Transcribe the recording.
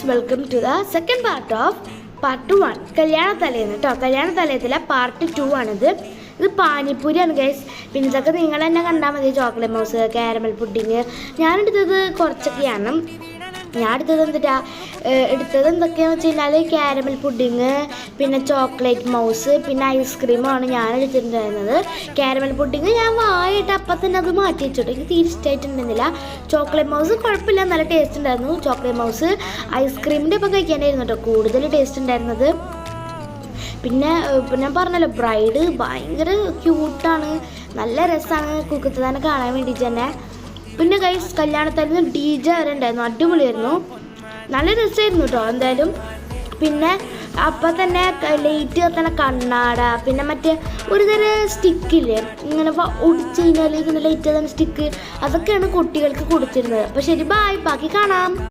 Guys, welcome to the second part of part 1 കല്യാണത്തലേന്ന് കേട്ടോ. കല്യാണത്തലയത്തിലെ പാർട്ട് 2 ആണിത്. ഇത് പാനിപ്പൂരിയാണ് ഗൈസ്. പിന്നെ ഇതൊക്കെ നിങ്ങൾ തന്നെ കണ്ടാൽ മതി. Chocolate mousse, caramel pudding. ഞാനെടുത്തത് കുറച്ചൊക്കെയാണ്. എടുത്തത് എന്തൊക്കെയാണെന്ന് വെച്ച് കഴിഞ്ഞാൽ കാരമൽ പുഡിങ്, പിന്നെ ചോക്ലേറ്റ് മൗസ്, പിന്നെ ഐസ്ക്രീമാണ് ഞാൻ എടുത്തിട്ടുണ്ടായിരുന്നത്. കാരമൽ പുഡിങ് ഞാൻ വായിട്ട് അപ്പം തന്നെ അത് മാറ്റി വെച്ചിട്ട് എനിക്ക് തീരെ ഇഷ്ടമായിട്ടുണ്ടായിരുന്നില്ല. ചോക്ലേറ്റ് മൗസ് കുഴപ്പമില്ല, നല്ല ടേസ്റ്റ് ഉണ്ടായിരുന്നു. ചോക്ലേറ്റ് മൗസ് ഐസ്ക്രീമിൻ്റെ ഒപ്പം കഴിക്കാനായിരുന്നു കേട്ടോ കൂടുതൽ ടേസ്റ്റ് ഉണ്ടായിരുന്നത്. പിന്നെ ഞാൻ പറഞ്ഞല്ലോ, ബ്രൈഡ് ഭയങ്കര ക്യൂട്ടാണ്, നല്ല രസമാണ് കുക്കത്ത് തന്നെ കാണാൻ വേണ്ടിയിട്ട് തന്നെ. പിന്നെ ഗൈസ്, കല്യാണത്തായിരുന്നു DJ വരെ ഉണ്ടായിരുന്നു, അടിപൊളിയായിരുന്നു, നല്ല രസമായിരുന്നു കേട്ടോ എന്തായാലും. പിന്നെ അപ്പം തന്നെ ലൈറ്റ് കത്തണ കണ്ണാട, പിന്നെ മറ്റേ ഒരു തരം സ്റ്റിക്കില്ലേ, ഇങ്ങനെ ഒടിച്ച് കഴിഞ്ഞാൽ ഇങ്ങനെ ലൈറ്റ് കത്തണ സ്റ്റിക്ക്, അതൊക്കെയാണ് കുട്ടികൾക്ക് കൊടുത്തിരുന്നത്. അപ്പോൾ ശരി, ബാക്കി കാണാം.